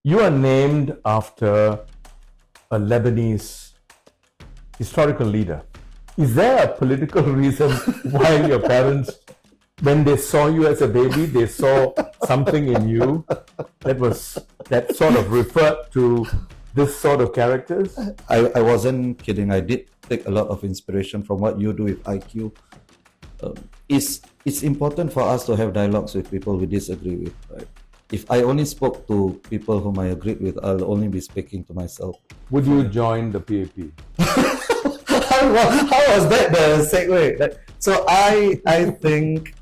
You are named after a Lebanese historical leader. Is there a political reason why your parents, when they saw you as a baby, they saw something in you that sort of referred to this sort of characters? I wasn't kidding. I did take a lot of inspiration from what you do with IQ. It's important for us to have dialogues with people we disagree with, right? If I only spoke to people whom I agreed with, I'll only be speaking to myself. Would you join the PAP? How was that the segue? So I think.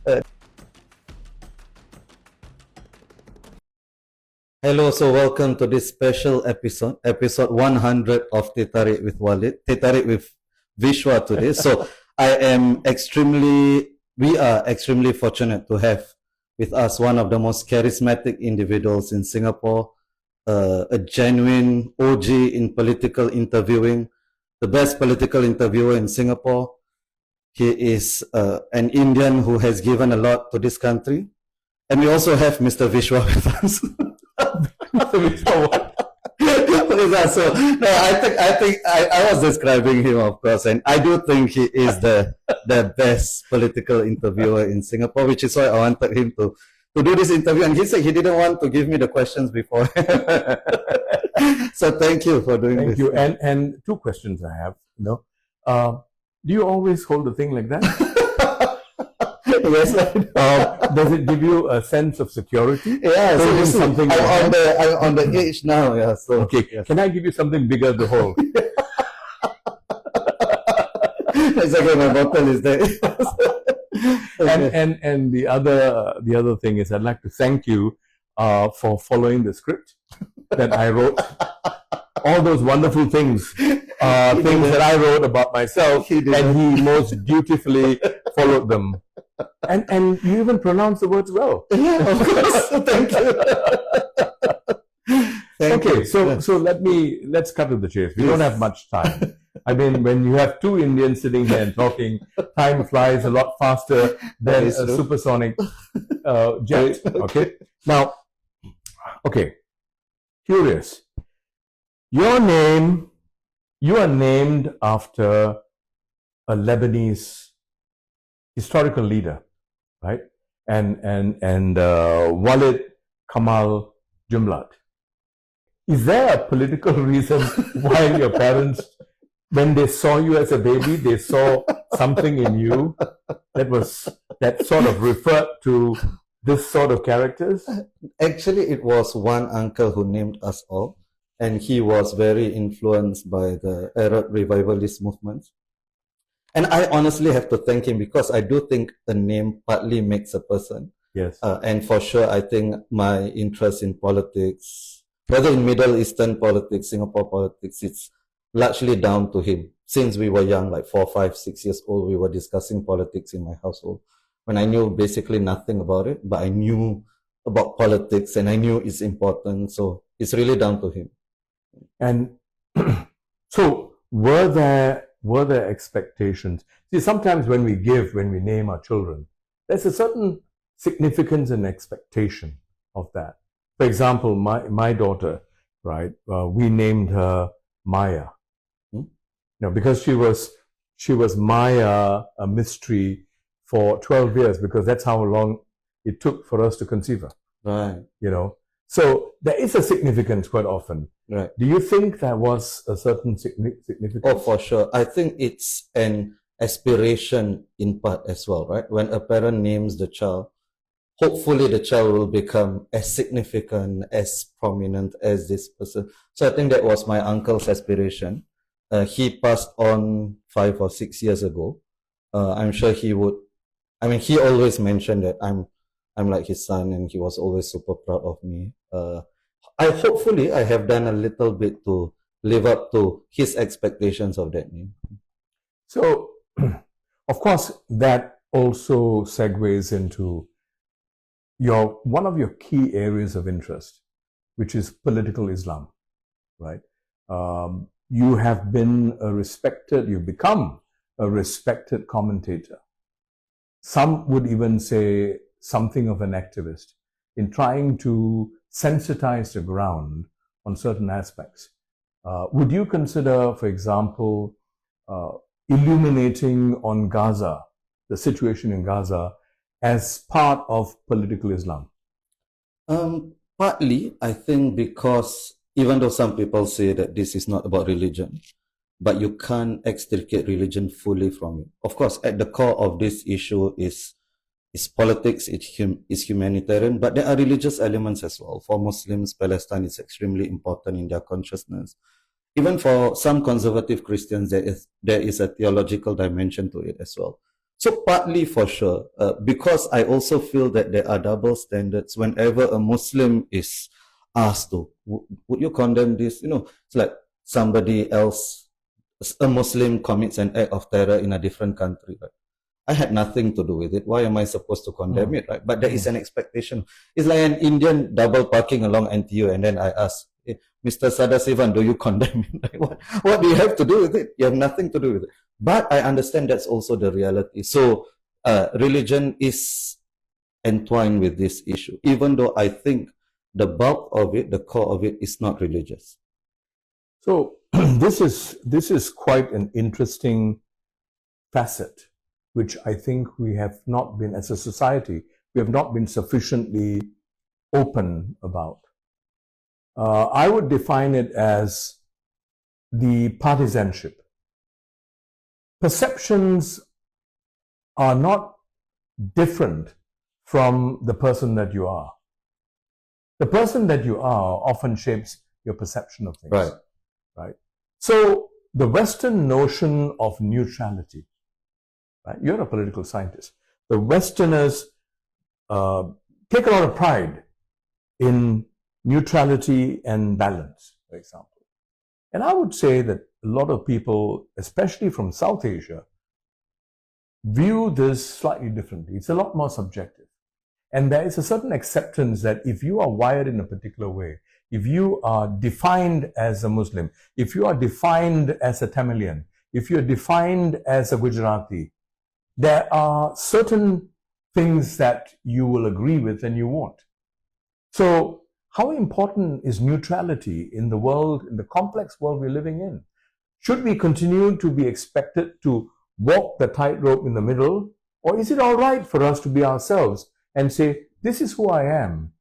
Hello, so welcome to this special episode 100 of Teh Tarik with Walid, Teh Tarik with Viswa today. So we are extremely fortunate to have with us one of the most charismatic individuals in Singapore, a genuine OG in political interviewing, the best political interviewer in Singapore. He is an Indian who has given a lot to this country. And we also have Mr. Viswa with us. Mr. Viswa, what? So no, I think I was describing him, of course, and I do think he is the best political interviewer in Singapore, which is why I wanted him to do this interview. And he said he didn't want to give me the questions before. So thank you for doing this. Thank you. And two questions I have. Do you always hold a thing like that? Yes. Does it give you a sense of security? Yeah, so something. I'm on the age now. Yeah. So okay. Yes. Can I give you something bigger to hold? It's okay. My bottle is there. And the other thing is, I'd like to thank you for following the script that I wrote. All those wonderful things that I wrote about myself, and he most dutifully followed them. And you even pronounce the words well. Yeah, of course. Thank you. So let's cut to the chase. We don't have much time. I mean, when you have two Indians sitting here and talking, time flies a lot faster than a supersonic jet. Okay. Now, curious. You are named after a Lebanese historical leader, right? And Walid Jumblatt. Is there a political reason why your parents, when they saw you as a baby, they saw something in you that sort of referred to this sort of characters? Actually, it was one uncle who named us all, and he was very influenced by the Arab revivalist movements. And I honestly have to thank him, because I do think a name partly makes a person. Yes. And for sure, I think my interest in politics, whether in Middle Eastern politics, Singapore politics, it's largely down to him. Since we were young, like 4, 5, 6 years old, we were discussing politics in my household, when I knew basically nothing about it, but I knew about politics and I knew it's important. So it's really down to him. And so were there expectations? See, sometimes when we name our children, there's a certain significance and expectation of that. For example, my daughter, right? We named her Maya. Because she was Maya, a mystery, for 12 years, because that's how long it took for us to conceive her. Right. So there is a significance quite often. Right. Do you think there was a certain significance? Oh, for sure. I think it's an aspiration in part as well, right? When a parent names the child, hopefully the child will become as significant, as prominent as this person. So I think that was my uncle's aspiration. He passed on 5 or 6 years ago. I'm sure he would. I mean, he always mentioned that I'm like his son, and he was always super proud of me. Hopefully I have done a little bit to live up to his expectations of that name. So, of course, that also segues into one of your key areas of interest, which is political Islam, right? You've become a respected commentator. Some would even say something of an activist in trying to sensitize the ground on certain aspects. Would you consider, for example, illuminating on Gaza, the situation in Gaza, as part of political Islam? Partly, I think, because even though some people say that this is not about religion, but you can't extricate religion fully from it. Of course, at the core of this issue is politics, is humanitarian, but there are religious elements as well. For Muslims, Palestine is extremely important in their consciousness. Even for some conservative Christians, there is a theological dimension to it as well. So partly for sure, because I also feel that there are double standards whenever a Muslim is asked to, would you condemn this? You know, it's like somebody else, a Muslim commits an act of terror in a different country, right? I had nothing to do with it. Why am I supposed to condemn it, right? But there is an expectation. It's like an Indian double parking along NTU, and then I ask, hey, Mr. Sadasivan, do you condemn it? Like, what do you have to do with it? You have nothing to do with it. But I understand that's also the reality. So religion is entwined with this issue, even though I think the bulk of it, the core of it, is not religious. So this is quite an interesting facet, which I think we have not been, as a society, we have not been sufficiently open about. I would define it as the partisanship. Perceptions are not different from the person that you are. The person that you are often shapes your perception of things. Right. Right. So the Western notion of neutrality, right? You're a political scientist. The Westerners take a lot of pride in neutrality and balance, for example. And I would say that a lot of people, especially from South Asia, view this slightly differently. It's a lot more subjective. And there is a certain acceptance that if you are wired in a particular way, if you are defined as a Muslim, if you are defined as a Tamilian, if you are defined as a Gujarati, there are certain things that you will agree with and you won't. So how important is neutrality in the world, in the complex world we're living in? Should we continue to be expected to walk the tightrope in the middle? Or is it all right for us to be ourselves and say, this is who I am,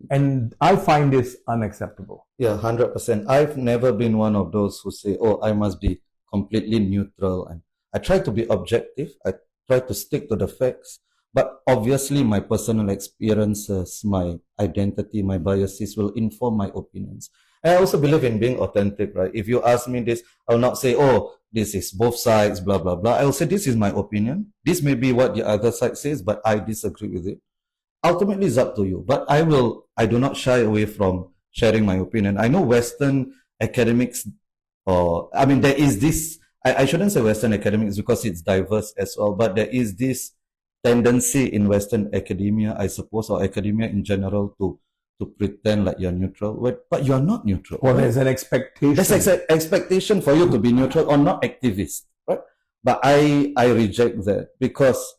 and I find this unacceptable? Yeah, 100%. I've never been one of those who say, oh, I must be completely neutral. And I try to be objective. I try to stick to the facts. But obviously, my personal experiences, my identity, my biases will inform my opinions. I also believe in being authentic, right? If you ask me this, I'll not say, oh, this is both sides, blah, blah, blah. I'll say, this is my opinion. This may be what the other side says, but I disagree with it. Ultimately, it's up to you. But I do not shy away from sharing my opinion. I know Western academics, there is this, I shouldn't say Western academics because it's diverse as well, but there is this tendency in Western academia, I suppose, or academia in general, to pretend like you're neutral, but you're not neutral. Well, right? There's an expectation. There's an expectation for you to be neutral or not activist, right? But I reject that, because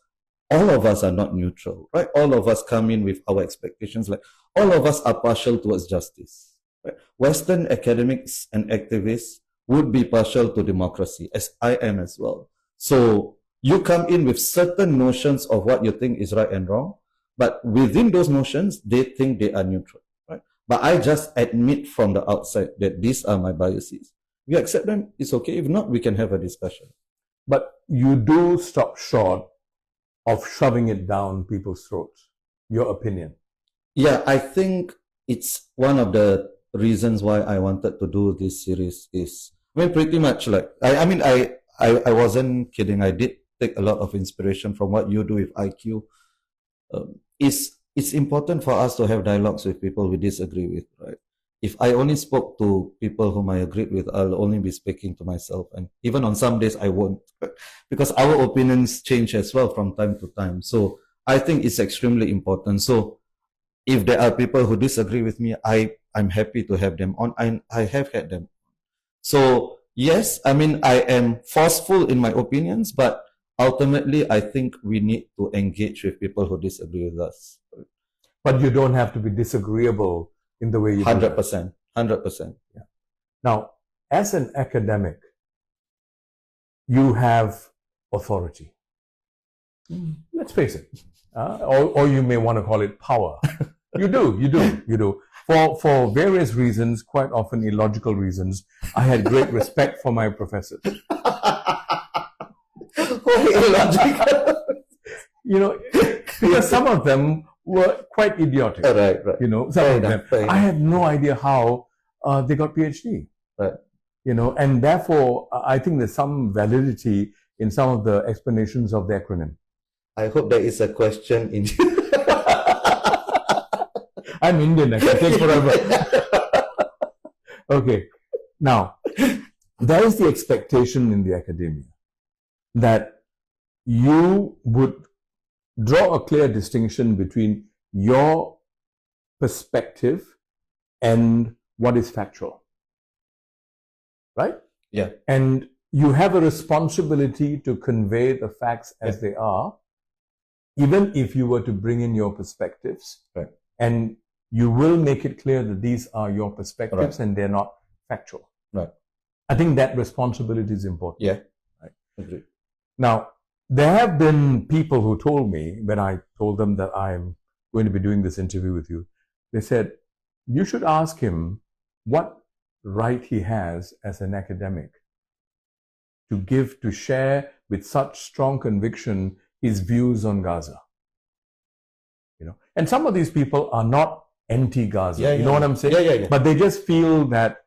all of us are not neutral, right? All of us come in with our expectations. Like, all of us are partial towards justice, right? Western academics and activists would be partial to democracy, as I am as well. So you come in with certain notions of what you think is right and wrong, but within those notions, they think they are neutral, right? But I just admit from the outside that these are my biases. If you accept them, it's okay. If not, we can have a discussion. But you do stop short of shoving it down people's throats, your opinion. Yeah, I think it's one of the reasons why I wanted to do this series is, pretty much like, I wasn't kidding. I did take a lot of inspiration from what you do with IQ. It's important for us to have dialogues with people we disagree with, right? If I only spoke to people whom I agreed with, I'll only be speaking to myself. And even on some days, I won't, because our opinions change as well from time to time. So I think it's extremely important. So if there are people who disagree with me, I'm happy to have them on. I have had them. So yes, I am forceful in my opinions, but ultimately, I think we need to engage with people who disagree with us. But you don't have to be disagreeable in the way you do that. 100%. 100%. Yeah. Now, as an academic, you have authority. Let's face it. Or you may want to call it power. You do. For various reasons, quite often illogical reasons, I had great respect for my professors. Illogical. Because some of them were quite idiotic. Right. Some of them. I had no idea how they got PhD. Right. And therefore, I think there's some validity in some of the explanations of the acronym. I hope there is a question in I'm Indian, I can take forever. Okay. Now, there is the expectation in the academia that you would draw a clear distinction between your perspective and what is factual. Right? Yeah. And you have a responsibility to convey the facts as they are, even if you were to bring in your perspectives. Right. And you will make it clear that these are your perspectives and they're not factual. Right. I think that responsibility is important. Yeah. Right. Agreed. Now, there have been people who told me, when I told them that I'm going to be doing this interview with you, they said, you should ask him what right he has as an academic to share with such strong conviction his views on Gaza. And some of these people are not anti-Gaza. You know what I'm saying? Yeah. But they just feel that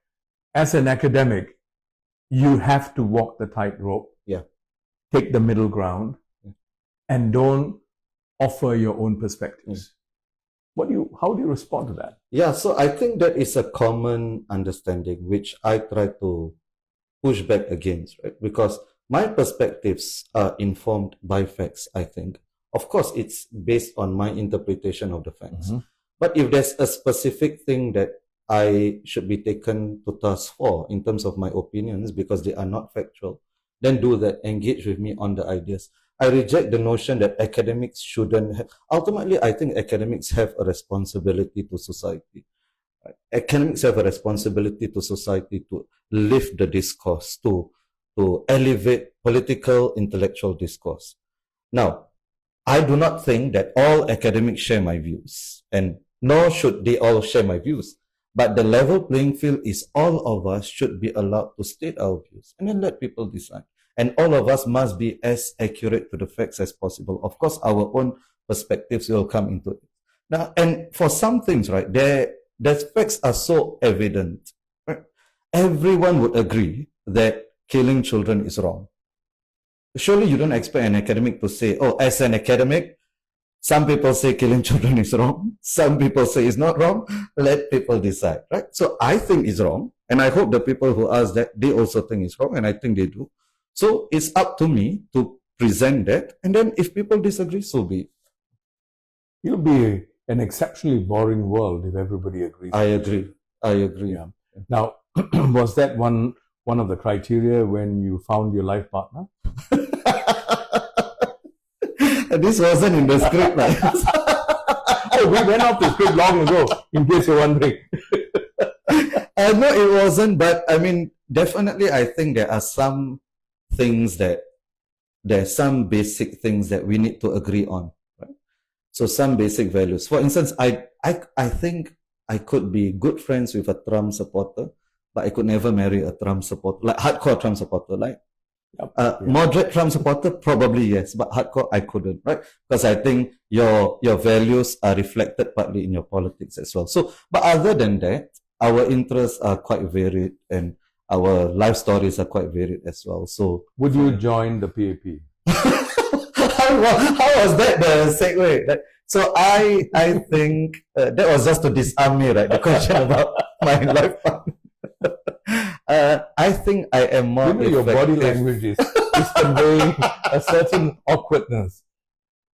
as an academic, you have to walk the tightrope. Yeah. Take the middle ground and don't offer your own perspectives. How do you respond to that? Yeah, so I think that is a common understanding which I try to push back against, right? Because my perspectives are informed by facts, I think. Of course, it's based on my interpretation of the facts. Mm-hmm. But if there's a specific thing that I should be taken to task for in terms of my opinions because they are not factual, then do that. Engage with me on the ideas. I reject the notion that academics shouldn't have. Ultimately, I think academics have a responsibility to society. Right? Academics have a responsibility to society to lift the discourse, to elevate political, intellectual discourse. Now, I do not think that all academics share my views, and nor should they all share my views. But the level playing field is all of us should be allowed to state our views and then let people decide. And all of us must be as accurate to the facts as possible. Of course, our own perspectives will come into it. Now, and for some things, right, the facts are so evident. Right? Everyone would agree that killing children is wrong. Surely you don't expect an academic to say, oh, as an academic, some people say killing children is wrong. Some people say it's not wrong. Let people decide, right? So I think it's wrong. And I hope the people who ask that, they also think it's wrong. And I think they do. So it's up to me to present that. And then if people disagree, so be it. It'll be an exceptionally boring world if everybody agrees. I agree. Yeah. Now, was that one of the criteria when you found your life partner? This wasn't in the script. Oh, we went off the script long ago, in case you're wondering. No, it wasn't. But I mean, definitely, I think there are some basic things that we need to agree on. Right? So some basic values. For instance, I think I could be good friends with a Trump supporter, but I could never marry a Trump supporter, like hardcore Trump supporter, like. Moderate Trump supporter, probably yes, but hardcore I couldn't, right? Because I think your values are reflected partly in your politics as well. So, but other than that, our interests are quite varied and our life stories are quite varied as well. So, would you join the PAP? How was that the segue? So I think that was just to disarm me, right? The question about my life partner. I think I am more effective. Your body language is conveying a certain awkwardness.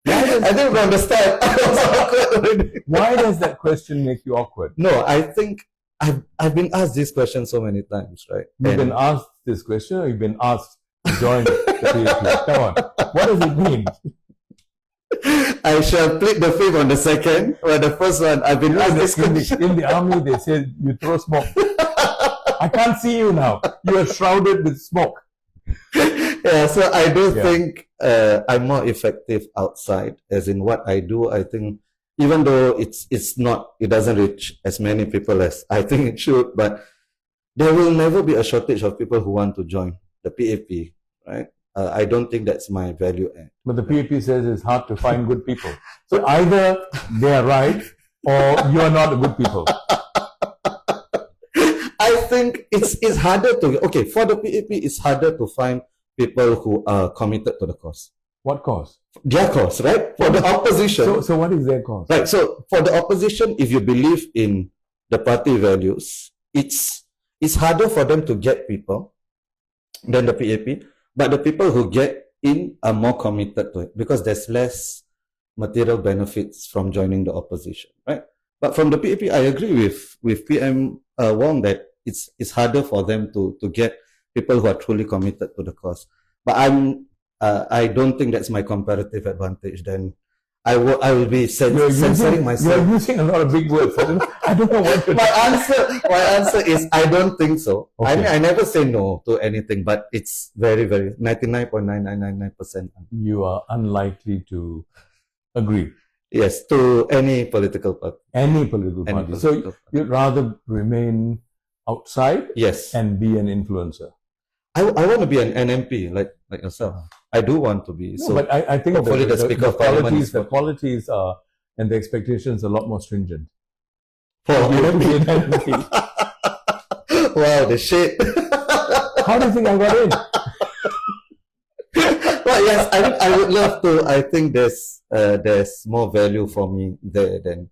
I didn't understand. I was awkward already. Why does that question make you awkward? No, I think I've been asked this question so many times, right? You've been asked this question, or you've been asked to join the PAP? Come on. What does it mean? I shall plead the fifth on the second. Well, the first one, I've been asked this question. In the army, they say you throw smoke. I can't see you now. You are shrouded with smoke. Yeah, so I do think I'm more effective outside, as in what I do. I think even though it doesn't reach as many people as I think it should, but there will never be a shortage of people who want to join the PAP, right? I don't think that's my value add. But the PAP says it's hard to find good people. So either they are right or you are not a good people. I think it's harder to, okay, for the PAP, it's harder to find people who are committed to the cause. What cause? Their cause, right? For the opposition. So what is their cause? Right. So for the opposition, if you believe in the party values, it's harder for them to get people than the PAP. But the people who get in are more committed to it because there's less material benefits from joining the opposition, right? But from the PAP, I agree with PM Wong that it's harder for them to get people who are truly committed to the cause. But I don't think that's my comparative advantage. Then I will be censoring myself. You're using a lot of big words. I don't know what to My answer is I don't think so. Okay. I mean, I never say no to anything, but it's very, very 99.9999%. You are unlikely to agree. Yes, to any political party. Any political party. So you'd rather remain outside, yes, and be an influencer. I want to be an NMP like yourself. I do want to be. No, so but I think hopefully the Speaker of Parliament the qualities are and the expectations are a lot more stringent. For NMP. Wow, the shit. How do you think I got in? Well, yes, I would love to. I think there's more value for me there than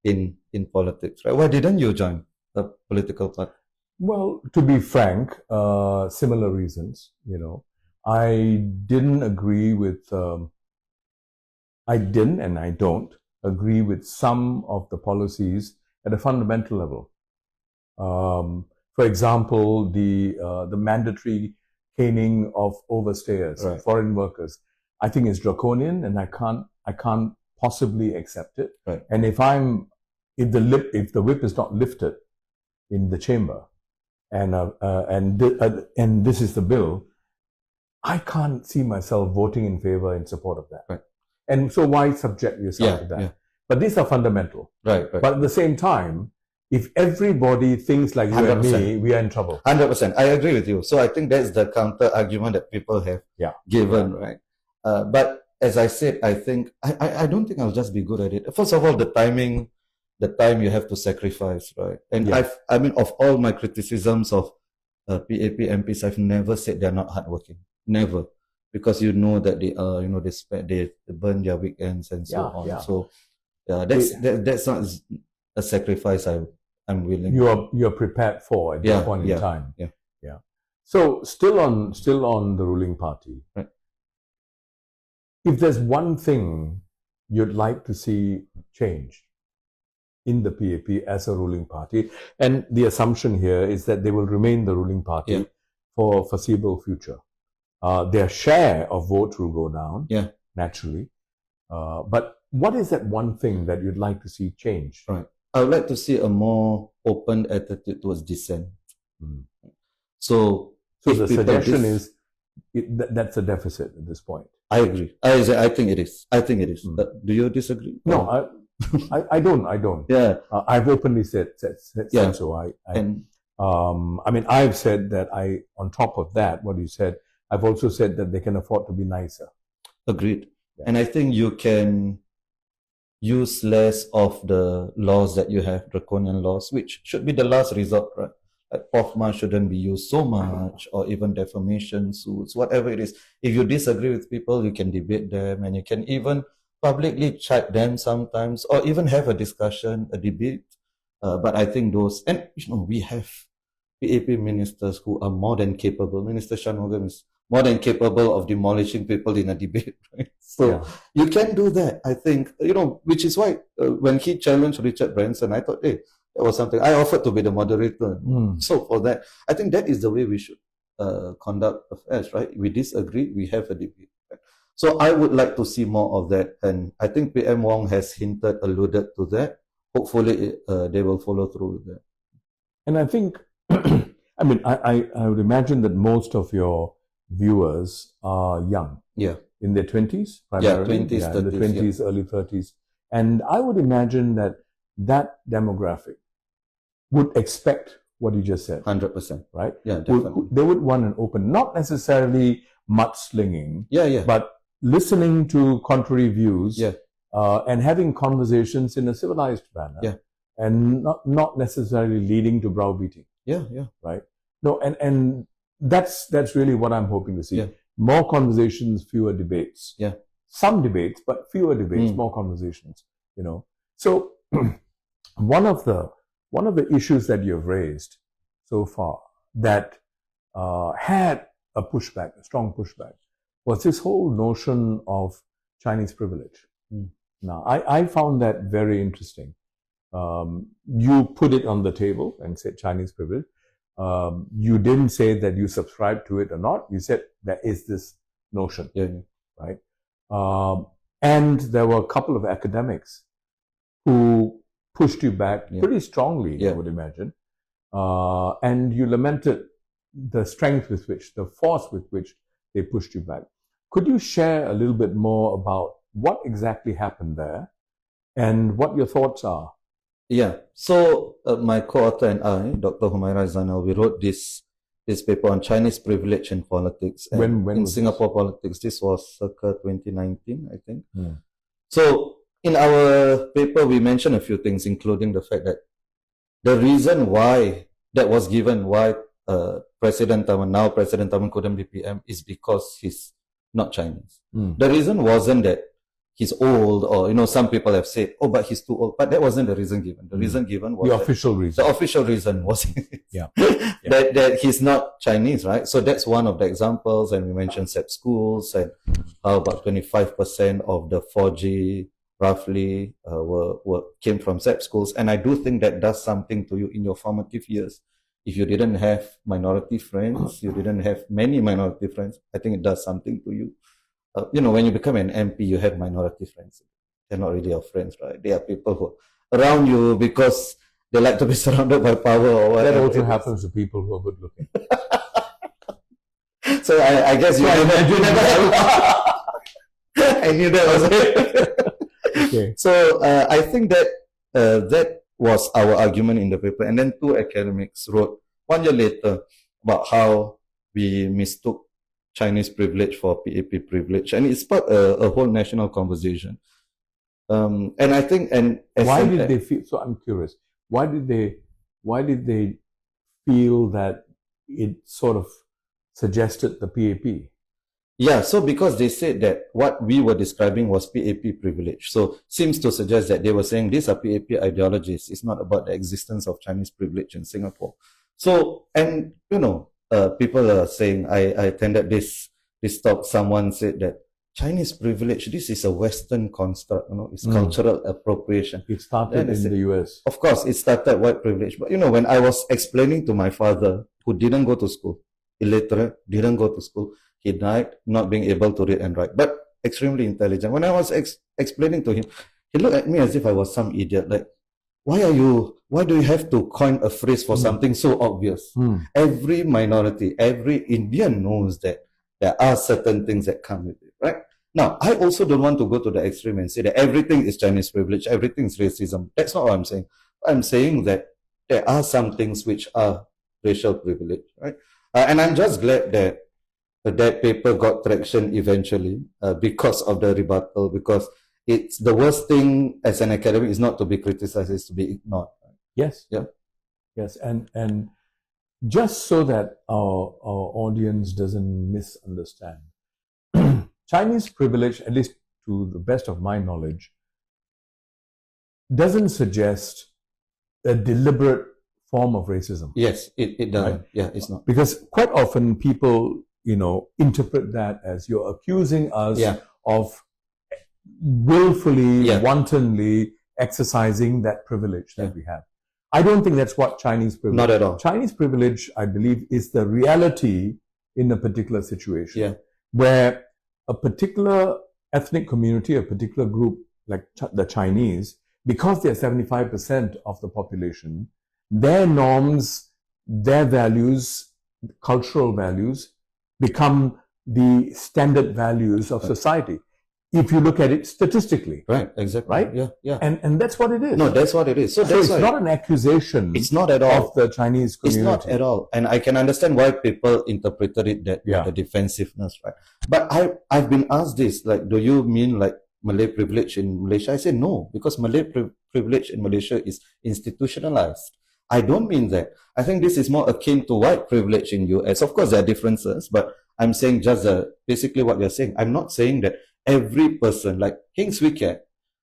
in politics. Right? Why didn't you join a political party? Well, to be frank, similar reasons. I didn't agree with. I didn't, and I don't agree with some of the policies at a fundamental level. For example, the mandatory caning of overstayers, Right. foreign workers, I think is draconian, and I can't possibly accept it. Right. And if the whip is not lifted in the chamber, and this is the bill, I can't see myself voting in favor in support of that. Right. And so why subject yourself to that? Yeah. But these are fundamental. Right. But at the same time, if everybody thinks like you and 100%. me, we are in trouble. 100%. I agree with you. So I think that's the counter argument that people have given, right? But as I said, I think I don't think I'll just be good at it. First of all, the time you have to sacrifice, right? And I mean, of all my criticisms of PAP MPs, I've never said they're not hardworking. Never. Because you know that they are, they burn their weekends and so on. Yeah. So that's not a sacrifice I'm willing. You're prepared for at that point in time. Yeah. So still on the ruling party. Right. If there's one thing you'd like to see changed in the PAP as a ruling party, and the assumption here is that they will remain the ruling party for foreseeable future. Their share of votes will go down, naturally. But what is that one thing that you'd like to see change? Right. I would like to see a more open attitude towards dissent. So the suggestion is that's a deficit at this point. I agree. I think it is. But do you disagree? No, I don't. Yeah. I've openly said so. I mean, I've said that on top of that, what you said, I've also said that they can afford to be nicer. Agreed. Yeah. And I think you can use less of the laws that you have, draconian laws, which should be the last resort, right? Like POFMA shouldn't be used so much, or even defamation suits, whatever it is. If you disagree with people, you can debate them, and you can even publicly chat them sometimes, or even have a discussion, a debate. But I think and we have PAP ministers who are more than capable. Minister Shanmugam is more than capable of demolishing people in a debate, right? So you can do that, I think, which is why when he challenged Richard Branson, I thought, hey, that was something. I offered to be the moderator. So for that, I think that is the way we should conduct affairs, right? We disagree, we have a debate. Right? So I would like to see more of that, and I think PM Wong has alluded to that. Hopefully, they will follow through with that. And I think, I mean, I would imagine that most of your viewers are young. Yeah. In their 20s, primarily. Yeah, 20s, 30s. In the 20s, early 30s. And I would imagine that demographic would expect what you just said. 100%. Right? Yeah, definitely. They would want an open, not necessarily mudslinging, yeah, but listening to contrary views, yeah, and having conversations in a civilized manner, yeah, and not necessarily leading to browbeating. Yeah. Right? No, and that's really what I'm hoping to see. Yeah. More conversations, fewer debates. Yeah. Some debates, but fewer debates, more conversations. You know. So one of the issues that you've raised so far that had a strong pushback, was this whole notion of Chinese privilege. Now, I found that very interesting. You put it on the table and said Chinese privilege. You didn't say that you subscribe to it or not. You said there is this notion, right? And there were a couple of academics who pushed you back pretty strongly, I would imagine. And you lamented the strength with which, the force with which they pushed you back. Could you share a little bit more about what exactly happened there and what your thoughts are? Yeah. So my co-author and I, Dr. Humaira Zainal, we wrote this paper on Chinese privilege in politics. And when in was Singapore politics, this was circa 2019, I think. So in our paper, we mentioned a few things, including the fact that the reason why that was given, why President Taman couldn't be PM, is because he's not Chinese. The reason wasn't that he's old, or some people have said, oh, but he's too old. But that wasn't the reason given. The reason given was the official reason. The official reason was that he's not Chinese, right? So that's one of the examples. And we mentioned SEP schools, and how about 25% of the 4G roughly came from SEP schools. And I do think that does something to you in your formative years. If you didn't have minority friends, you didn't have many minority friends, I think it does something to you. When you become an MP, you have minority friends. They're not really your friends, right? They are people who are around you because they like to be surrounded by power or whatever. That also happens to people who are good looking. So I guess you never I knew that was it. Okay. So I think that that was our argument in the paper. And then two academics wrote 1 year later about how we mistook Chinese privilege for PAP privilege, and it sparked a whole national conversation. And I think, why did they feel? So I'm curious. Why did they feel that it sort of suggested the PAP? Yeah, so because they said that what we were describing was PAP privilege, so seems to suggest that they were saying these are PAP ideologies. It's not about the existence of Chinese privilege in Singapore. So, and people are saying, I attended this talk, someone said that Chinese privilege, this is a Western construct, it's cultural appropriation. It started in the US. Of course, it started white privilege. But when I was explaining to my father, who didn't go to school, illiterate, didn't go to school, he died not being able to read and write, but extremely intelligent. When I was explaining to him, he looked at me as if I was some idiot, like, why do you have to coin a phrase for something so obvious? Every minority, every Indian knows that there are certain things that come with it, right? Now, I also don't want to go to the extreme and say that everything is Chinese privilege, everything is racism. That's not what I'm saying. I'm saying that there are some things which are racial privilege, right? And I'm just glad that that paper got traction eventually because of the rebuttal, because it's the worst thing as an academic is not to be criticized, it's to be ignored. Yes. Yeah. Yes. And just so that our audience doesn't misunderstand, Chinese privilege, at least to the best of my knowledge, doesn't suggest a deliberate form of racism. Yes, it doesn't. Right? Yeah, it's not. Because quite often people, interpret that as you're accusing us of willfully, wantonly exercising that privilege that we have. I don't think that's what Chinese privilege. Not at all. Chinese privilege, I believe, is the reality in a particular situation. Yeah. Where a particular ethnic community, a particular group like the Chinese, because they're 75% of the population, their norms, their values, cultural values become the standard values of society. If you look at it statistically. Right, exactly. Right? Yeah, yeah. And that's what it is. No, that's what it is. So that's it's not an accusation. It's not at all of the Chinese community. It's not at all. And I can understand why people interpreted it that with the defensiveness, right? But I've been asked this, like, do you mean like Malay privilege in Malaysia? I say no, because Malay privilege in Malaysia is institutionalized. I don't mean that. I think this is more akin to white privilege in US. Of course, there are differences, but I'm saying just basically what you're saying. I'm not saying that every person, like Heng Swee Keat,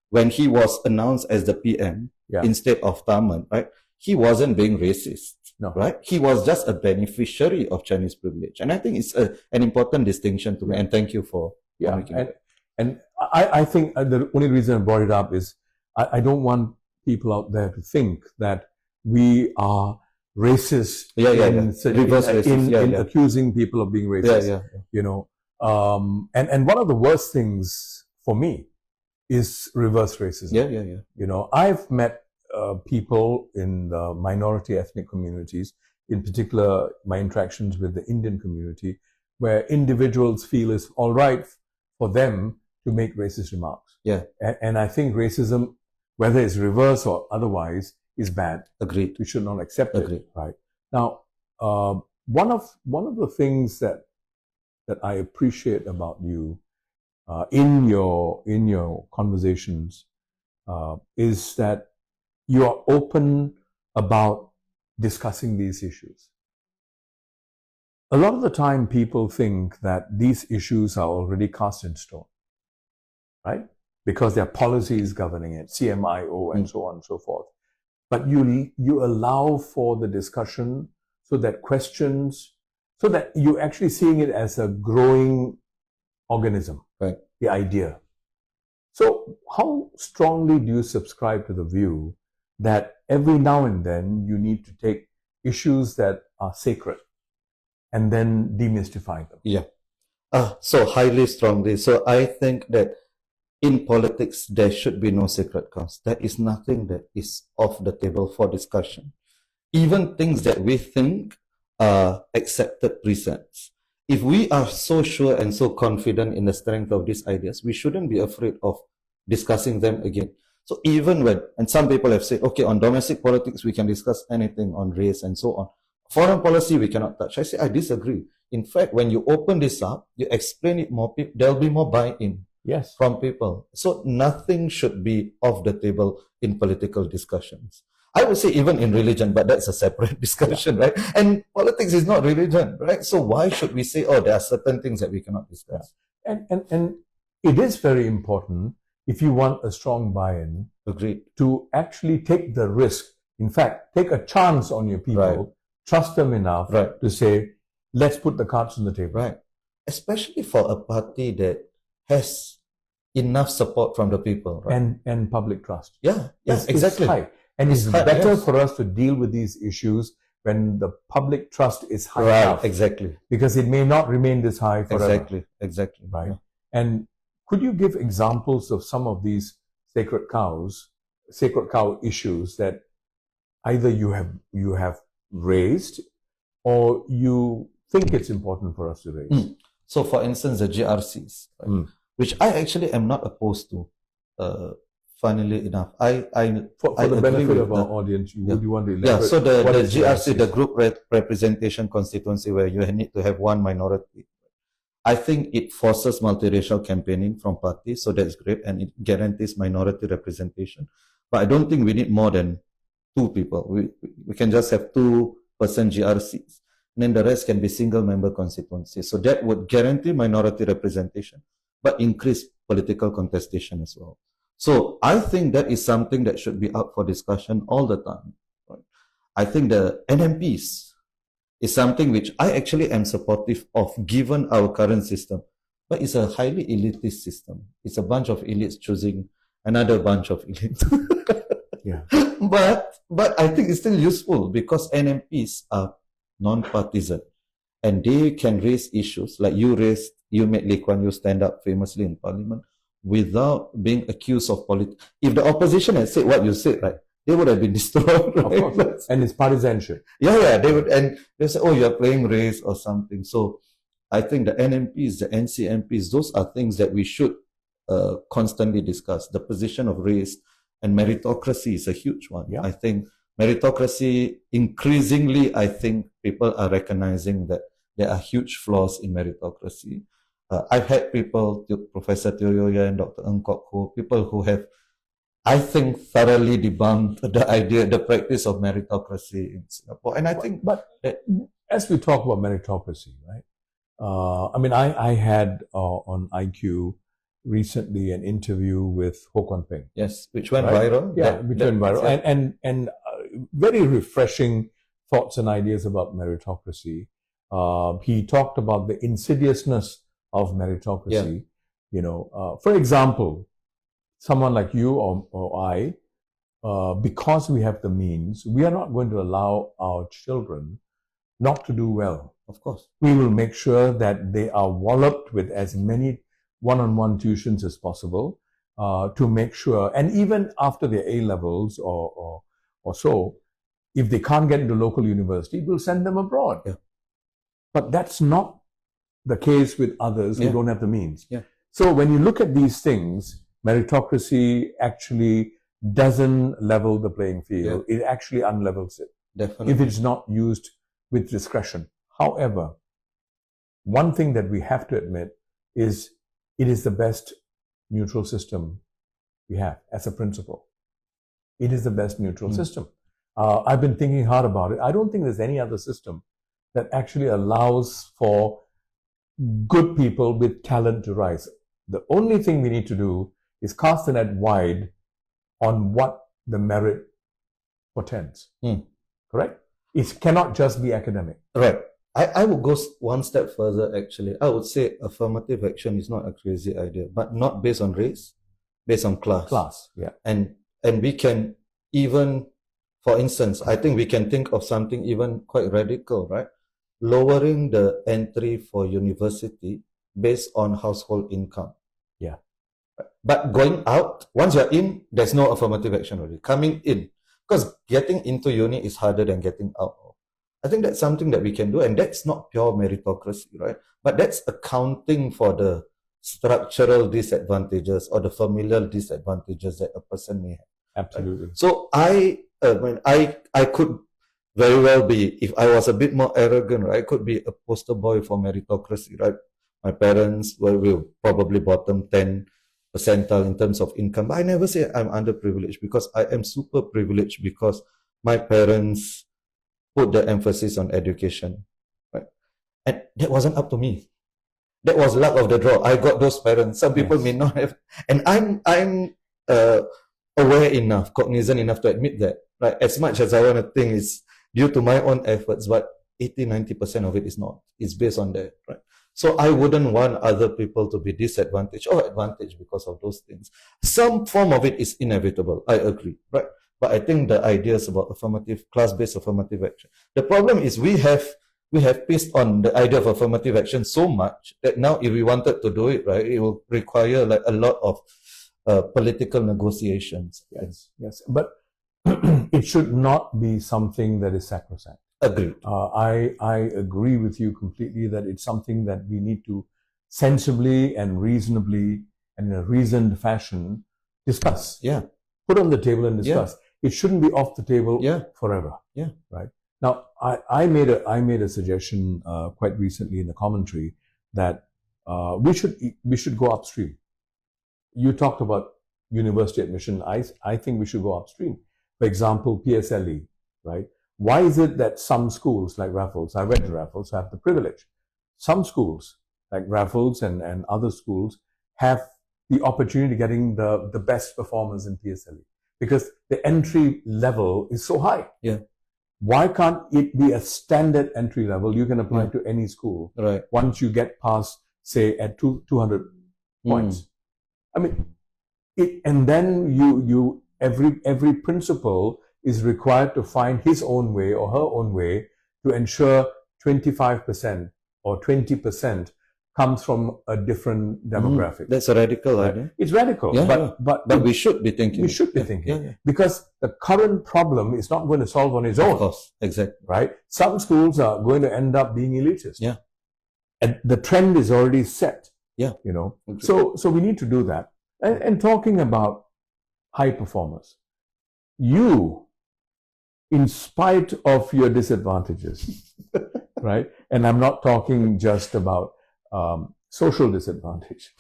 when he was announced as the PM instead of Tharman, right? He wasn't being racist, right? He was just a beneficiary of Chinese privilege. And I think it's an important distinction to me. And thank you for making it. And I think the only reason I brought it up is I don't want people out there to think that we are racist in accusing people of being racist. You know, and one of the worst things for me is reverse racism. You know, I've met people in the minority ethnic communities, in particular my interactions with the Indian community, where individuals feel it's all right for them to make racist remarks. And I think racism, whether it's reverse or otherwise, is bad. Agreed. We should not accept it. Right. Now, one of the things that I appreciate about you in your conversations is that you are open about discussing these issues. A lot of the time people think that these issues are already cast in stone, right? Because there are policies governing it, CMIO and so on and so forth. But you allow for the discussion so that you're actually seeing it as a growing organism, right? The idea. So how strongly do you subscribe to the view that every now and then you need to take issues that are sacred and then demystify them? So highly strongly. So I think that in politics, there should be no sacred cows. There is nothing that is off the table for discussion. Even things that we think are accepted precepts. If we are so sure and so confident in the strength of these ideas, we shouldn't be afraid of discussing them again. So even when, and some people have said, okay, on domestic politics, we can discuss anything on race and so on. Foreign policy, we cannot touch. I say, I disagree. In fact, when you open this up, you explain it more, there'll be more buy-in. Yes. From people. So nothing should be off the table in political discussions. I would say even in religion, but that's a separate discussion, right? And politics is not religion, right? So why should we say, oh, there are certain things that we cannot discuss? And it is very important, if you want a strong buy-in, agreed, to actually take the risk. In fact, take a chance on your people, trust them enough to say, let's put the cards on the table. Right. Especially for a party that has enough support from the people, right? And public trust. Yeah, exactly. It's high. And it's better for us to deal with these issues when the public trust is high enough. Exactly. Because it may not remain this high forever. Exactly. Right. And could you give examples of some of these sacred cow issues that either you have raised or you think it's important for us to raise? So for instance, the GRCs, right? Which I actually am not opposed to, funnily enough. For the benefit of our audience, would you want to elaborate? Yeah, so the GRC, the group representation constituency, where you need to have one minority. I think it forces multiracial campaigning from parties, so that's great, and it guarantees minority representation. But I don't think we need more than 2 people. We can just have 2-person GRCs. And then the rest can be single-member constituencies. So that would guarantee minority representation, but increase political contestation as well. So I think that is something that should be up for discussion all the time. Right? I think the NMPs is something which I actually am supportive of, given our current system. But it's a highly elitist system. It's a bunch of elites choosing another bunch of elites. But I think it's still useful because NMPs are non-partisan and they can raise issues like you raised You made Lee Kuan Yew stand up famously in Parliament without being accused of politics. If the opposition had said what you said, right, they would have been destroyed. Right? Of course. And it's partisanship. Yeah, they would, and they say, oh, you're playing race or something. So I think the NMPs, the NCMPs, those are things that we should constantly discuss. The position of race and meritocracy is a huge one. Yeah. I think meritocracy, increasingly, I think people are recognizing that there are huge flaws in meritocracy. I've had people, Professor Teo Yo and Dr. Ng Kok Ho, people who have, I think, thoroughly debunked the practice of meritocracy in Singapore. And I think, but as we talk about meritocracy, right? I had on IQ recently an interview with Ho Kwon Peng. Yes, which went right? viral. Yeah, which went viral. Yeah. And very refreshing thoughts and ideas about meritocracy. He talked about the insidiousness of meritocracy. For example, someone like you or I, because we have the means, we are not going to allow our children not to do well. Of course. We will make sure that they are walloped with as many one-on-one tuitions as possible to make sure, and even after their A-levels or so, if they can't get into local university, we'll send them abroad. Yeah. But that's not the case with others who don't have the means. Yeah. So when you look at these things, meritocracy actually doesn't level the playing field. It actually unlevels it. Definitely. If it's not used with discretion. However, one thing that we have to admit is it is the best neutral system we have as a principle. It is the best neutral system. I've been thinking hard about it. I don't think there's any other system that actually allows for good people with talent to rise. The only thing we need to do is cast the net wide on what the merit portends. Correct? It cannot just be academic. Right. I would go one step further, actually. I would say affirmative action is not a crazy idea, but not based on race, based on class. Yeah. And we can even, for instance, I think we can think of something even quite radical, right? Lowering the entry for university based on household income. Yeah. But going out, once you're in, there's no affirmative action already. Coming in, because getting into uni is harder than getting out. I think that's something that we can do, and that's not pure meritocracy, right? But that's accounting for the structural disadvantages or the familial disadvantages that a person may have. Absolutely. Right? So I could very well be, if I was a bit more arrogant, right, I could be a poster boy for meritocracy, right? My parents will probably bottom 10 percentile in terms of income. But I never say I'm underprivileged, because I am super privileged because my parents put the emphasis on education, right? And that wasn't up to me. That was luck of the draw. I got those parents. Some people may not have, and I'm aware enough, cognizant enough to admit that, right? As much as I want to think it's due to my own efforts, but 80-90% of it is not. It's based on that, right? So I wouldn't want other people to be disadvantaged or advantaged because of those things. Some form of it is inevitable. I agree, right? But I think the ideas about class-based affirmative action. The problem is we have pissed on the idea of affirmative action so much that now if we wanted to do it, right, it will require like a lot of political negotiations. Yes. But it should not be something that is sacrosanct. Agreed. I agree with you completely that it's something that we need to sensibly and reasonably and in a reasoned fashion discuss. Yeah. Put on the table and discuss. Yeah. It shouldn't be off the table forever. Yeah. Right. Now, I made a suggestion quite recently in the commentary that we should go upstream. You talked about university admission. I think we should go upstream. For example, PSLE, right? Why is it that some schools like Raffles, I went to Raffles, have the privilege. Some schools like Raffles and other schools have the opportunity of getting the best performers in PSLE because the entry level is so high. Yeah. Why can't it be a standard entry level? You can apply to any school. Right. Once you get past, say, at 200 points. I mean, and then you every principal is required to find his own way or her own way to ensure 25% or 20% comes from a different demographic. That's a radical Right? idea. It's radical, Yeah, but But we should be thinking. we should be thinking, Yeah. because the current problem is not going to solve on its own. Of course, exactly. Right? Some schools are going to end up being elitist. Yeah. And the trend is already set. Yeah. You know, Okay. so we need to do that. And talking about high performers, you, in spite of your disadvantages, right? And I'm not talking just about social disadvantage.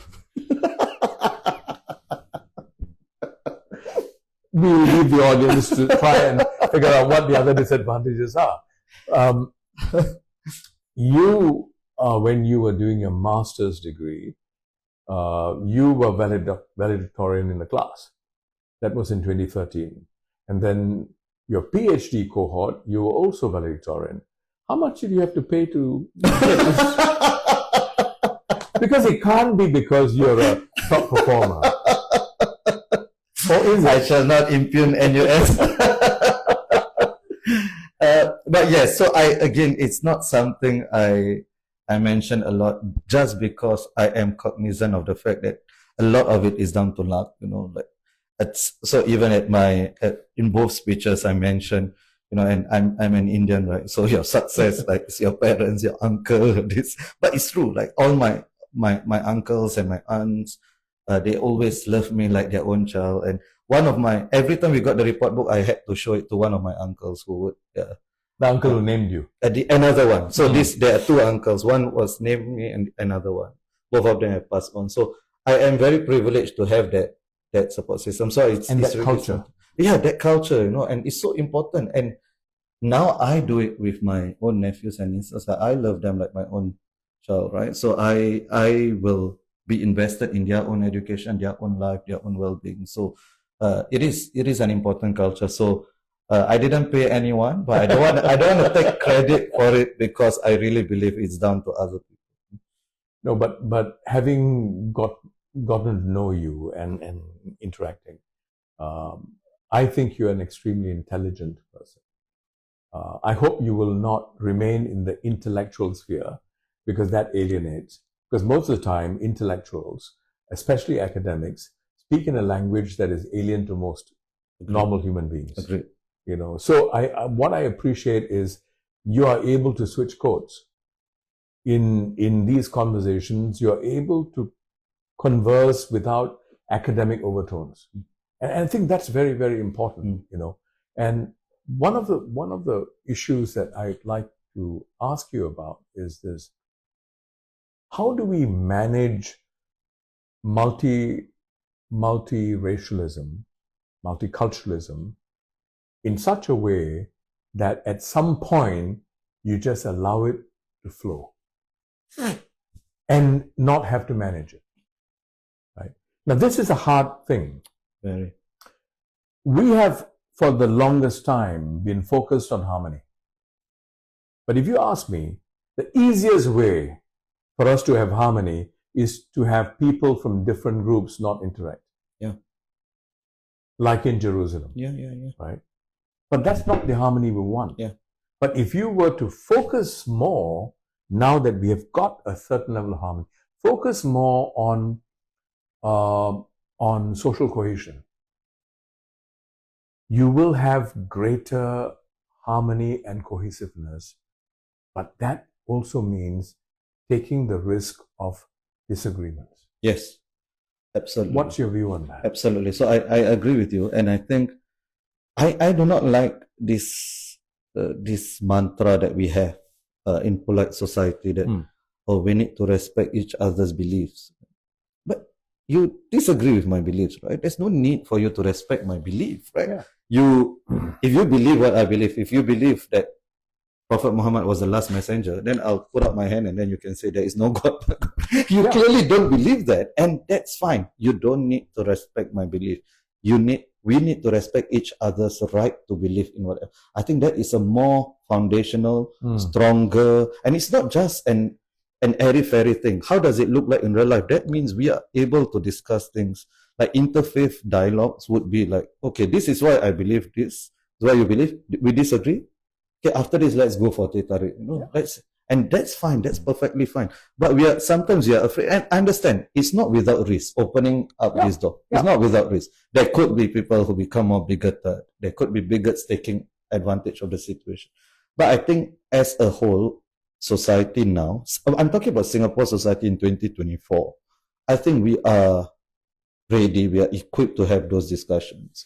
We'll leave the audience to try and figure out what the other disadvantages are. You, when you were doing your master's degree, you were valedictorian in the class. That was in 2013. And then your PhD cohort, you were also valedictorian. How much did you have to pay to get this? Because it can't be because you're a top performer. Or is I it? shall not impugn NUS. But yes, so it's not something I mention a lot, just because I am cognizant of the fact that a lot of it is down to luck, like so even in both speeches I mentioned, and I'm an Indian, right? So your success, like, it's your parents, your uncle, this, but it's true, like all my uncles and my aunts, they always loved me like their own child. And every time we got the report book, I had to show it to one of my uncles who would, The uncle who named you. Another one. So there are two uncles. One was named me, and another one. Both of them have passed on. So I am very privileged to have that support system. So it's And that really culture. Yeah, that culture, and it's so important. And now I do it with my own nephews and nieces. I love them like my own child, right? So I will be invested in their own education, their own life, their own well-being. So it is an important culture. So I didn't pay anyone, but I don't want to take credit for it, because I really believe it's down to other people. No, but having gotten to know you and interacting, I think you're an extremely intelligent person. I hope you will not remain in the intellectual sphere, because that alienates. Because most of the time, intellectuals, especially academics, speak in a language that is alien to most normal human beings. Agreed. So what I appreciate is you are able to switch codes. In these conversations, you're able to converse without academic overtones. And I think that's very, very important, And one of the issues that I'd like to ask you about is this: how do we manage multiracialism, multiculturalism, in such a way that at some point you just allow it to flow and not have to manage it, right? Now, this is a hard thing. Very. We have, for the longest time, been focused on harmony. But if you ask me, the easiest way for us to have harmony is to have people from different groups not interact. Yeah. Like in Jerusalem. Yeah. Right? But that's not the harmony we want. Yeah. But if you were to focus more, now that we have got a certain level of harmony, focus more on social cohesion, you will have greater harmony and cohesiveness. But that also means taking the risk of disagreements. Yes, absolutely. What's your view on that? Absolutely. So I agree with you, and I think I do not like this mantra that we have in polite society that we need to respect each other's beliefs. But you disagree with my beliefs, right? There's no need for you to respect my belief, right? Yeah. If you believe what I believe, if you believe that Prophet Muhammad was the last messenger, then I'll put up my hand and then you can say there is no God. You clearly don't believe that, and that's fine. You don't need to respect my belief. We need to respect each other's right to believe in whatever. I think that is a more foundational, stronger, and it's not just an airy-fairy thing. How does it look like in real life? That means we are able to discuss things. Like interfaith dialogues would be like, okay, this is why I believe this. This is why you believe. We disagree. Okay, after this, let's go for Teh Tarik. And that's fine, that's perfectly fine. But sometimes we are afraid, and I understand, it's not without risk, opening up this door. It's not without risk. There could be people who become more bigoted. There could be bigots taking advantage of the situation. But I think as a whole, society now, I'm talking about Singapore society in 2024, I think we are ready, we are equipped to have those discussions.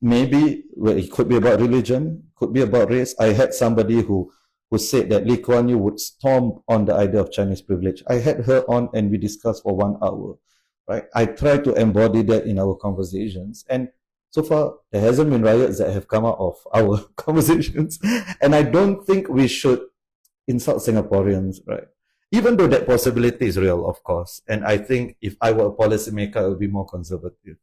Maybe it could be about religion, could be about race. I had somebody who said that Lee Kuan Yew would storm on the idea of Chinese privilege. I had her on and we discussed for 1 hour, right? I try to embody that in our conversations, and so far there hasn't been riots that have come out of our conversations. And I don't think we should insult Singaporeans, right? Even though that possibility is real, of course. And I think if I were a policymaker, I would be more conservative.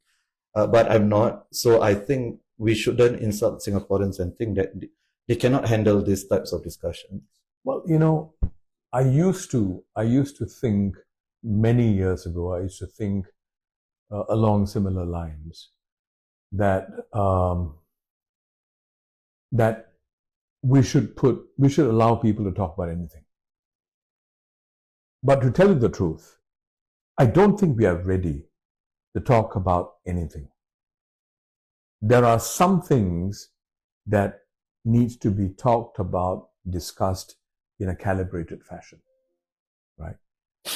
But I'm not. So I think we shouldn't insult Singaporeans and think that they cannot handle these types of discussions. Well, you know, I used to think many years ago, I used to think along similar lines that that we should allow people to talk about anything. But to tell you the truth, I don't think we are ready to talk about anything. There are some things that needs to be talked about, discussed in a calibrated fashion, right?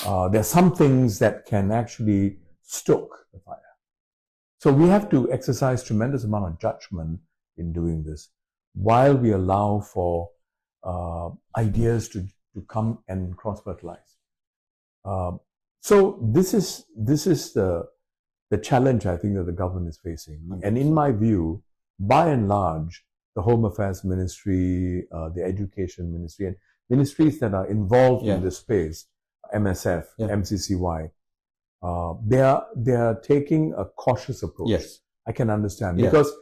There are some things that can actually stoke the fire. So we have to exercise tremendous amount of judgment in doing this, while we allow for ideas to come and cross-fertilize. So this is the challenge I think that the government is facing. And in my view, by and large, the Home Affairs Ministry, the Education Ministry, and ministries that are involved in this space, MSF, MCCY, they are taking a cautious approach. Yes. I can understand. Because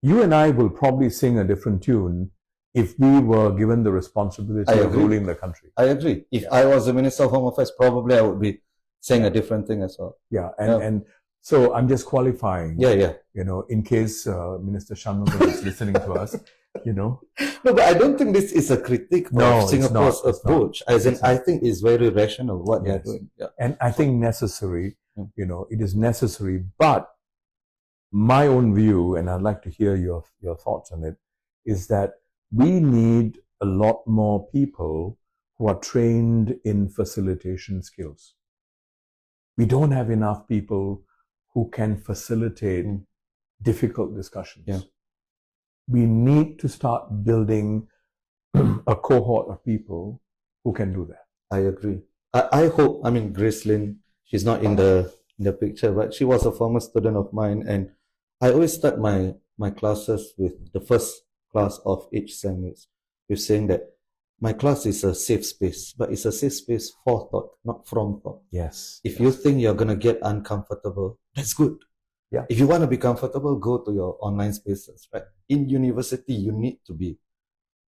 you and I will probably sing a different tune if we were given the responsibility of ruling the country. I agree. If I was the Minister of Home Affairs, probably I would be saying a different thing as well. And so I'm just qualifying. You know, in case Minister Shanmugam is listening to us, you know. No, but I don't think this is a critique of Singapore's approach. As in, I think it's very rational what they're doing. And I think necessary, you know, it is necessary. But my own view, and I'd like to hear your thoughts on it, is that we need a lot more people who are trained in facilitation skills. We don't have enough people who can facilitate difficult discussions. We need to start building a cohort of people who can do that. I agree. I hope, I mean, Grace Lin, she's not in the picture, but she was a former student of mine, and I always start my classes with the first class of each semester with saying that my class is a safe space, but it's a safe space for thought, not from thought. If you think you're going to get uncomfortable, that's good. If you want to be comfortable, go to your online spaces, right? In university, you need to be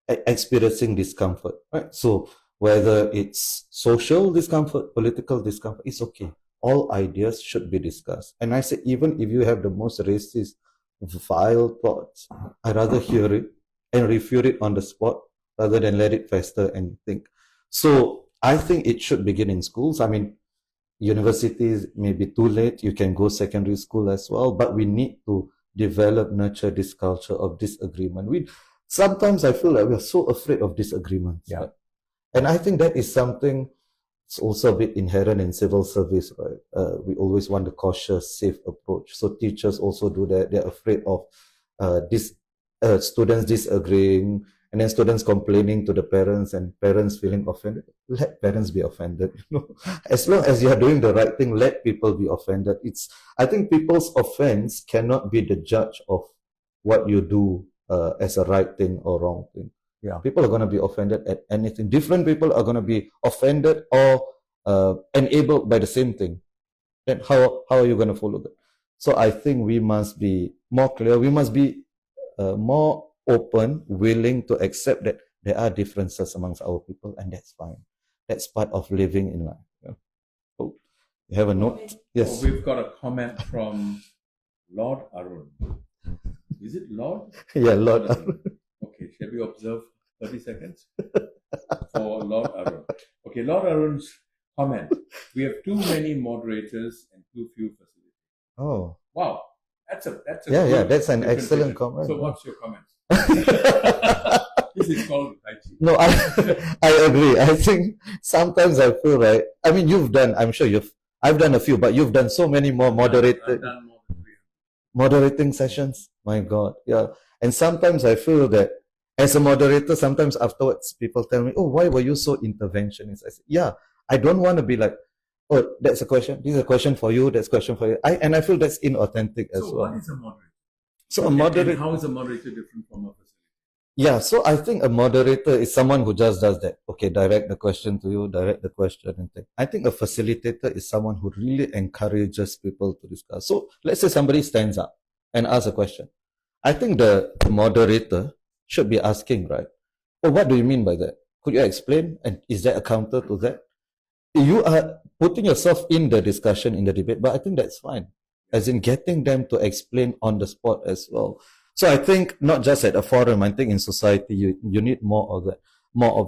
experiencing discomfort, right? So whether it's social discomfort, political discomfort, it's okay. All ideas should be discussed. And I say, even if you have the most racist, vile thoughts, I'd rather hear it and refute it on the spot rather than let it fester and think. So I think it should begin in schools. I mean, universities may be too late. You can go secondary school as well, but we need to nurture this culture of disagreement. Sometimes I feel like we are so afraid of disagreements. Right? And I think that is something, it's also a bit inherent in civil service, right? We always want the cautious, safe approach. So teachers also do that. They're afraid of students disagreeing, and then students complaining to the parents and parents feeling offended. Let parents be offended. You know? As long as you are doing the right thing, let people be offended. I think people's offense cannot be the judge of what you do as a right thing or wrong thing. People are going to be offended at anything. Different people are going to be offended or enabled by the same thing. Then how are you going to follow that? So I think we must be more clear. We must be more open, willing to accept that there are differences amongst our people, and that's fine. That's part of living in life. Oh, you have a note? Yes. Oh, we've got a comment from Lord Arun. Is it Lord? Yeah, Lord Arun. Okay, shall we observe 30 seconds for Lord Arun. Okay, Lord Arun's comment. We have too many moderators and too few facilitators. Oh. Wow. That's a Yeah, good that's an excellent differentiation. comment. So what's your comment? This is called Tai Chi. No, I agree. I think sometimes I feel, right, I mean, I've done a few, but you've done so many more I've moderated done more than 300. moderating sessions. My God, yeah. And sometimes I feel that as a moderator, sometimes afterwards people tell me, "Oh, why were you so interventionist?" I say, "Yeah, I don't want to be like, oh, that's a question. This is a question for you. That's a question for you." I feel that's inauthentic as So well. what is a moderator? So a moderator. And how is a moderator different from a facilitator? Yeah, so I think a moderator is someone who just does that. Okay, direct the question to you, direct the question and thing. I think a facilitator is someone who really encourages people to discuss. So let's say somebody stands up and asks a question. I think the moderator should be asking, right? Oh, what do you mean by that? Could you explain? And is there a counter to that? You are putting yourself in the discussion, in the debate, but I think that's fine. As in getting them to explain on the spot as well. So I think not just at a forum, I think in society you need more of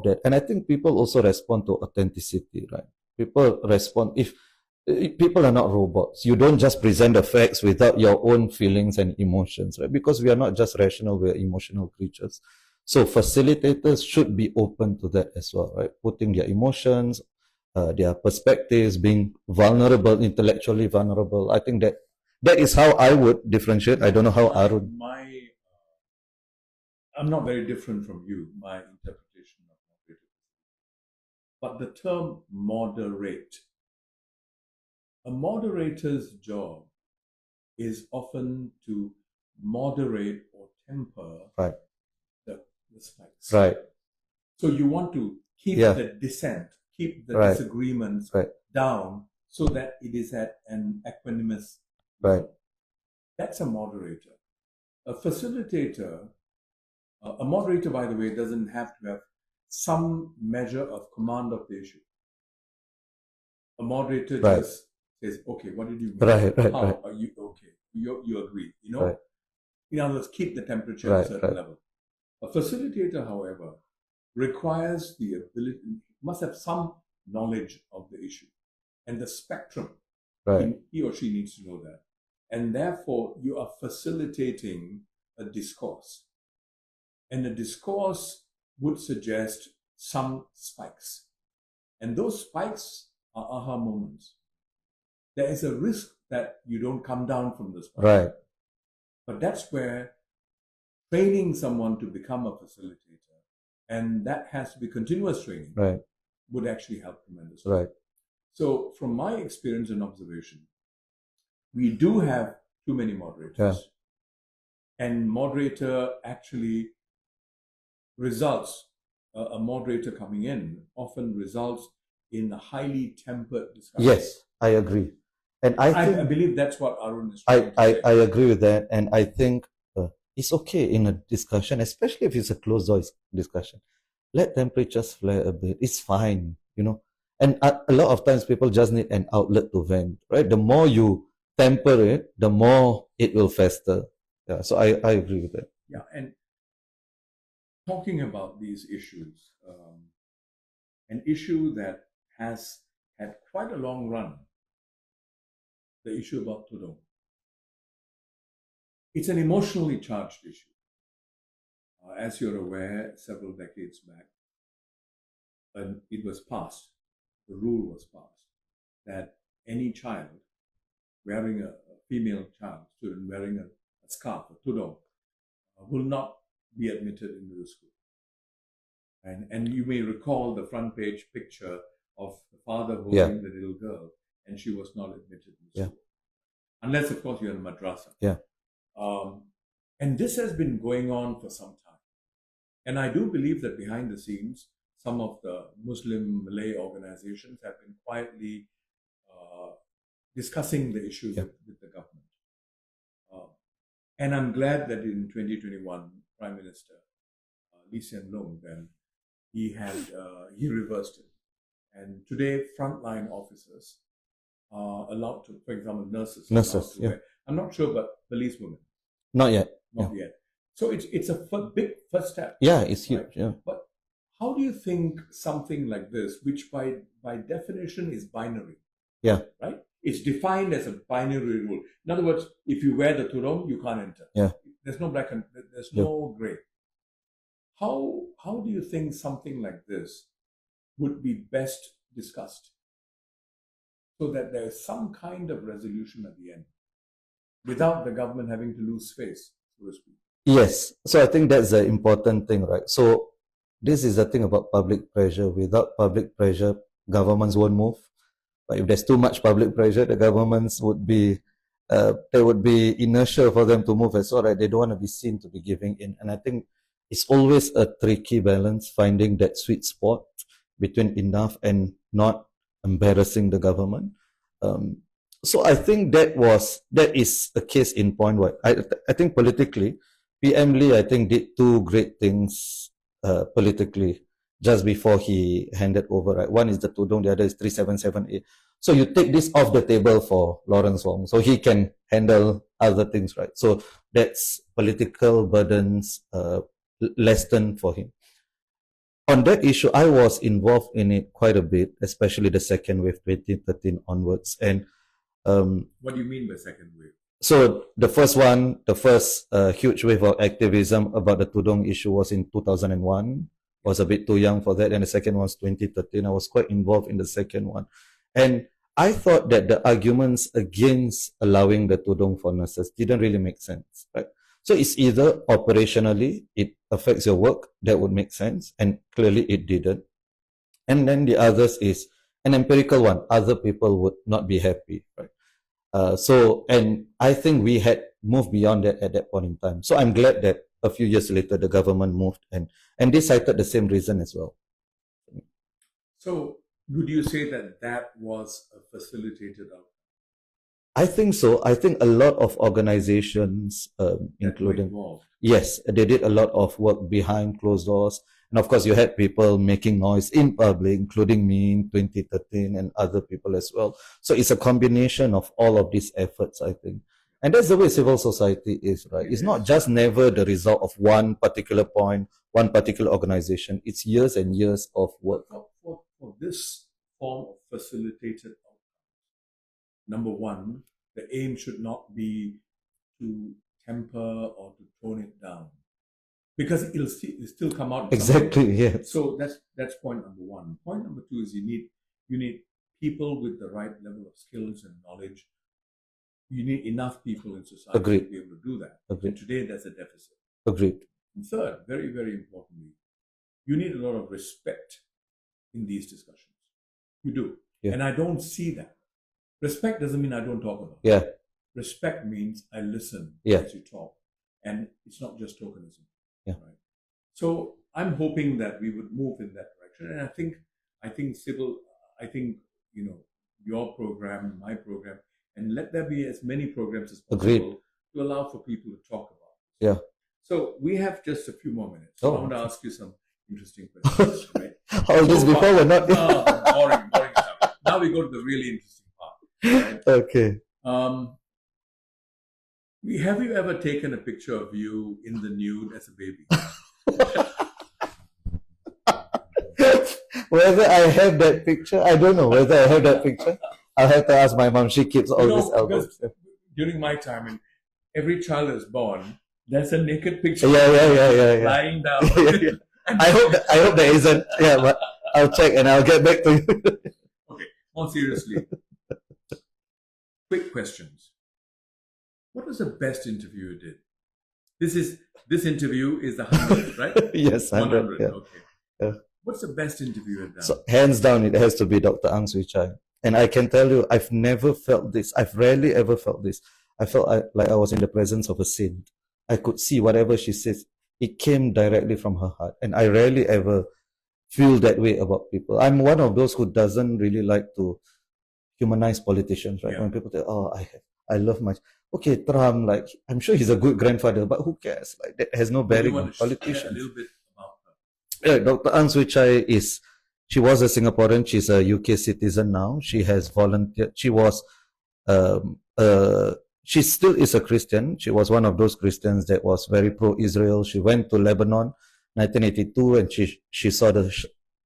that. And I think people also respond to authenticity, right? People respond if people are not robots. You don't just present the facts without your own feelings and emotions, right? Because we are not just rational, we are emotional creatures. So facilitators should be open to that as well, right? Putting their emotions, their perspectives, being vulnerable, intellectually vulnerable. I think that is how I would differentiate. I don't know how Arun. I'm not very different from you, my interpretation of moderator. But the term moderate, a moderator's job is often to moderate or temper the spikes. Right. So you want to keep the dissent, keep the disagreements down so that it is at an equanimous level. That's a moderator. A facilitator, a moderator, by the way, doesn't have to have some measure of command of the issue. A moderator just says, okay, what did you mean? How are you okay? You agree, you know? In other words, keep the temperature at a certain level. A facilitator, however, requires the ability, must have some knowledge of the issue and the spectrum. He or she needs to know that. And therefore, you are facilitating a discourse. And the discourse would suggest some spikes. And those spikes are aha moments. There is a risk that you don't come down from the spike. But that's where training someone to become a facilitator, and that has to be continuous training, would actually help tremendously. So from my experience and observation, we do have too many moderators. And moderator actually results, a moderator coming in often results in a highly tempered discussion. Yes, I agree. And I believe that's what Arun is trying to say. I agree with that. And I think it's okay in a discussion, especially if it's a closed door discussion. Let temperatures flare a bit. It's fine, you know. And a lot of times people just need an outlet to vent, right? The more you temper it, the more it will fester. Yeah, so I agree with that. Yeah, and talking about these issues, an issue that has had quite a long run, the issue about tudung. It's an emotionally charged issue. As you're aware, several decades back, it was passed, the rule was passed, that any child wearing a female child, student wearing a scarf, a tudung, will not be admitted into the school. And you may recall the front page picture of the father holding the little girl, and she was not admitted in the school. Unless, of course, you're in a madrasa. And this has been going on for some time. And I do believe that behind the scenes, some of the Muslim Malay organizations have been quietly discussing the issue with the government. And I'm glad that in 2021, Prime Minister Lee Hsien Loong, then, he reversed it. And today, frontline officers are allowed to, for example, nurses. Nurses, wear. I'm not sure, but policewomen. Not yet. Not yet. So it's a big first step. Yeah, it's huge. Right? Yeah. But how do you think something like this, which by definition is binary, Yeah. right? It's defined as a binary rule. In other words, if you wear the tudung, you can't enter. Yeah. There's no black and there's no gray. How do you think something like this would be best discussed so that there's some kind of resolution at the end without the government having to lose face, so to speak? Yes. So I think that's the important thing, right? So this is the thing about public pressure. Without public pressure, governments won't move. But if there's too much public pressure, the governments would be, there would be inertia for them to move as well, right? They don't want to be seen to be giving in. And I think it's always a tricky balance, finding that sweet spot between enough and not embarrassing the government. So I think that is a case in point where I think politically, PM Lee, I think, did two great things politically just before he handed over, right? One is the tudung, the other is 377A. So you take this off the table for Lawrence Wong, so he can handle other things, right? So that's political burdens lessened for him. On that issue, I was involved in it quite a bit, especially the second wave, 2013 onwards. And what do you mean by second wave? So the first huge wave of activism about the tudung issue was in 2001. I was a bit too young for that. And the second one was 2013. I was quite involved in the second one. And I thought that the arguments against allowing the tudung for nurses didn't really make sense, right? So it's either operationally, it affects your work, that would make sense. And clearly it didn't. And then the others is an empirical one. Other people would not be happy, right? And I think we had moved beyond that at that point in time. So I'm glad that a few years later, the government moved and they cited the same reason as well. So would you say that was a facilitated outcome? I think so. I think a lot of organizations, including, yes, they did a lot of work behind closed doors. And of course, you had people making noise in public, including me in 2013 and other people as well. So it's a combination of all of these efforts, I think. And that's the way civil society is, right? It's not just never the result of one particular point, one particular organization. It's years and years of work. For this form of facilitated outcomes, number one, the aim should not be to temper or to tone it down, because it'll still come out. Exactly. Yeah. So that's point number one. Point number two is you need people with the right level of skills and knowledge. You need enough people in society to be able to do that. And today, there's a deficit. Agreed. And third, very, very importantly, you need a lot of respect in these discussions. You do. Yeah. And I don't see that. Respect doesn't mean I don't talk about it. Yeah. Respect means I listen as you talk. And it's not just tokenism. Yeah. Right? So I'm hoping that we would move in that direction. And I think your program, my program, and let there be as many programs as possible to allow for people to talk about it. Yeah. So we have just a few more minutes. So I want to ask you some interesting questions. Right? All this before we're not... boring stuff. Now we go to the really interesting part. Right? Okay. Have you ever taken a picture of you in the nude as a baby? Whether I have that picture, I don't know whether I have that picture. I'll have to ask my mom. She keeps all these albums. During my time, and every child is born, there's a naked picture. Yeah. Lying down. Yeah. I hope there isn't. Yeah, but I'll check and I'll get back to you. Okay. More seriously. Quick questions. What was the best interview you did? This interview is the 100th, right? Yes, 100. Yeah. Okay. Yeah. What's the best interview you've done? So hands down, it has to be Dr. Ang Swee Chai. And I can tell you, I've never felt this. I've rarely ever felt this. I felt like I was in the presence of a saint. I could see whatever she says. It came directly from her heart. And I rarely ever feel that way about people. I'm one of those who doesn't really like to humanize politicians, right? Yeah. When people say, I love my... Okay, Trump, like, I'm sure he's a good grandfather, but who cares? Like, that has no bearing on politicians. A little bit about Yeah, her. Dr. Ang Swee Chai she was a Singaporean. She's a UK citizen now. She has volunteered. She was a she still is a Christian. She was one of those Christians that was very pro-Israel. She went to Lebanon 1982 and she saw the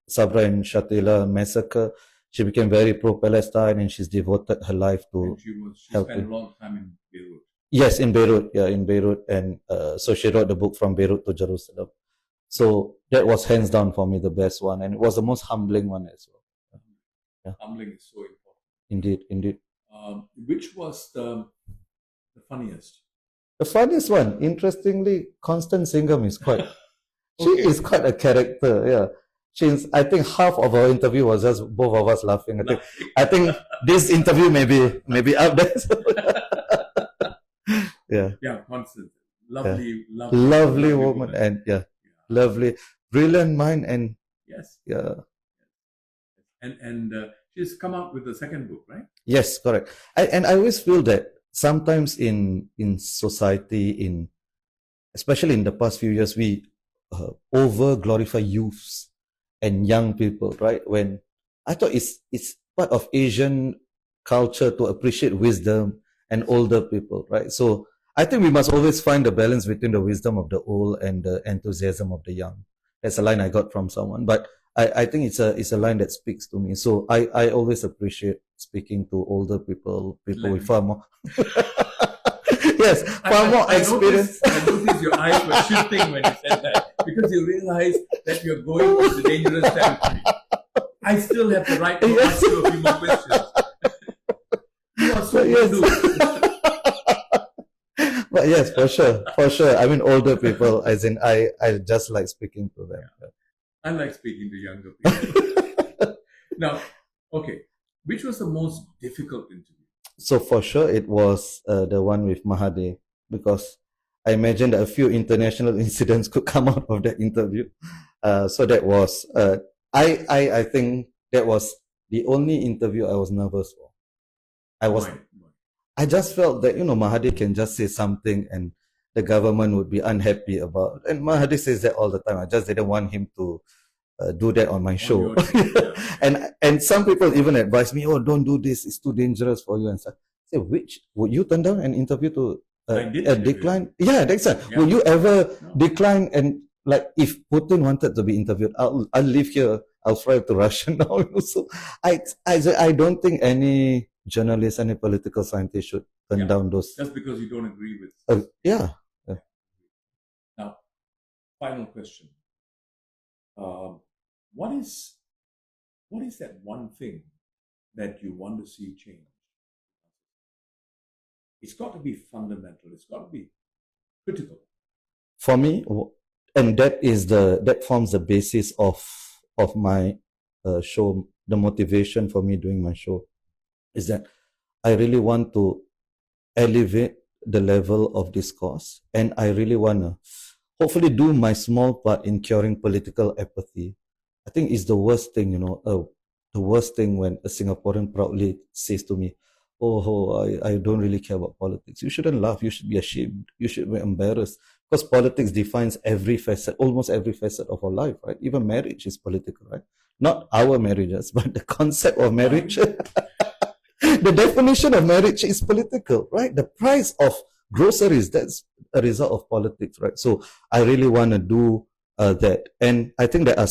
Sabra and Shatila massacre. She became very pro-Palestine and she's devoted her life to she helping. Spent a long time in Beirut. Yes, in Beirut. Yeah, in Beirut. And so she wrote the book From Beirut to Jerusalem. So that was hands down for me the best one. And it was the most humbling one as well. Yeah. Humbling is so important. Indeed, indeed. Which was the funniest? The funniest one, interestingly, Constance Singham is quite... She is quite a character, yeah. I think half of our interview was just both of us laughing. I think this interview may be up there. Yeah. Yeah, Constance. Lovely woman, and lovely, brilliant mind, and yes. Yeah. And she's come out with the second book, right? Yes, correct. And I always feel that sometimes in society, especially in the past few years, we over glorify youths and young people, right? When I thought it's part of Asian culture to appreciate wisdom and older people, right? So I think we must always find the balance between the wisdom of the old and the enthusiasm of the young. That's a line I got from someone, but I think it's a line that speaks to me. So I always appreciate speaking to older people with far more yes, far more experience. I noticed your eyes were shifting when you said that, because you realize that you're going into dangerous territory. I still have the right to ask you a few more questions. You are so But yes, for sure. I mean, older people, as in I just like speaking to them. Yeah. I like speaking to younger people. Now, okay, which was the most difficult interview? So for sure, it was the one with Mahathir, because I imagine that a few international incidents could come out of that interview. So that was, I think that was the only interview I was nervous for. I just felt that, Mahathir can just say something and the government would be unhappy about. And Mahathir says that all the time. I just didn't want him to do that on my show. and some people even advise me, oh, don't do this, it's too dangerous for you and stuff. I say, which would you turn down an interview to decline? Yeah, that's right. Yeah. Would you ever decline? And like, if Putin wanted to be interviewed, I'll live here, I'll fly to Russia now. So I don't think any journalist, any political scientist should turn down those. Just because you don't agree with. Yeah. Now, final question. What is that one thing that you want to see change? It's got to be fundamental. It's got to be critical. For me, and that forms the basis of my show. The motivation for me doing my show is that I really want to elevate the level of discourse, and I really want to hopefully do my small part in curing political apathy. I think it's the worst thing, the worst thing when a Singaporean proudly says to me, I don't really care about politics. You shouldn't laugh. You should be ashamed. You should be embarrassed, because politics defines almost every facet of our life, right? Even marriage is political, right? Not our marriages, but the concept of marriage. The definition of marriage is political, right? The price of groceries, that's a result of politics, right? So I really want to do that. And I think there are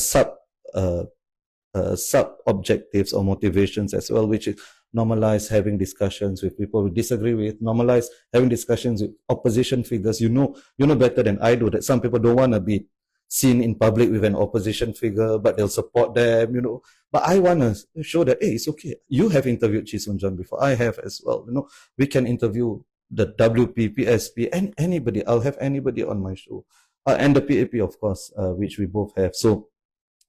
sub-objectives or motivations as well, which is normalize having discussions with people we disagree with, normalize having discussions with opposition figures. You know better than I do that some people don't want to be seen in public with an opposition figure, but they'll support them, But I want to show that, hey, it's okay. You have interviewed Chee Soon Juan before. I have as well. We can interview the WP, PSP, and anybody. I'll have anybody on my show. And the PAP, of course, which we both have. So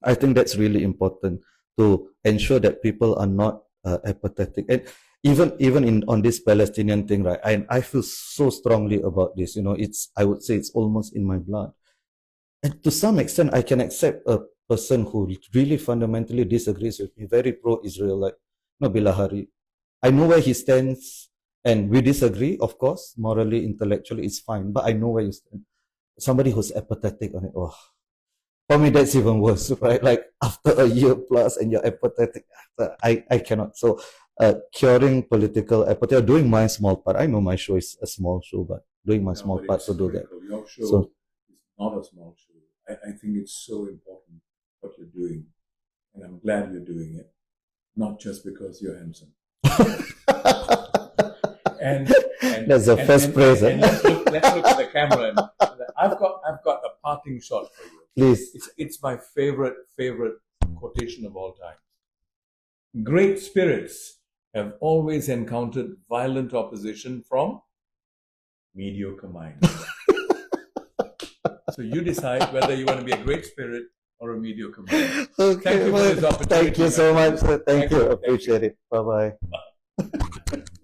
I think that's really important to ensure that people are not apathetic. And even on this Palestinian thing, right? I feel so strongly about this. I would say it's almost in my blood. And to some extent, I can accept a person who really fundamentally disagrees with me, very pro-Israel, like Bilahari. I know where he stands, and we disagree, of course, morally, intellectually, it's fine, but I know where you stand. Somebody who's apathetic on it, for me, that's even worse, right? Like, after a year plus and you're apathetic, I cannot. So, curing political apathy, or doing my small part. I know my show is a small show, but doing my small part to do that. Your show is not a small show. I think it's so important what you're doing, and I'm glad you're doing it, not just because you're handsome. and that's the first praise. And let's look at the camera. And I've got a parting shot for you. Please. It's my favorite quotation of all time. Great spirits have always encountered violent opposition from mediocre minds. So you decide whether you want to be a great spirit or a mediocre mind. Okay, Thank you for this opportunity. Thank you so much. Thank you. Appreciate it. Bye-bye.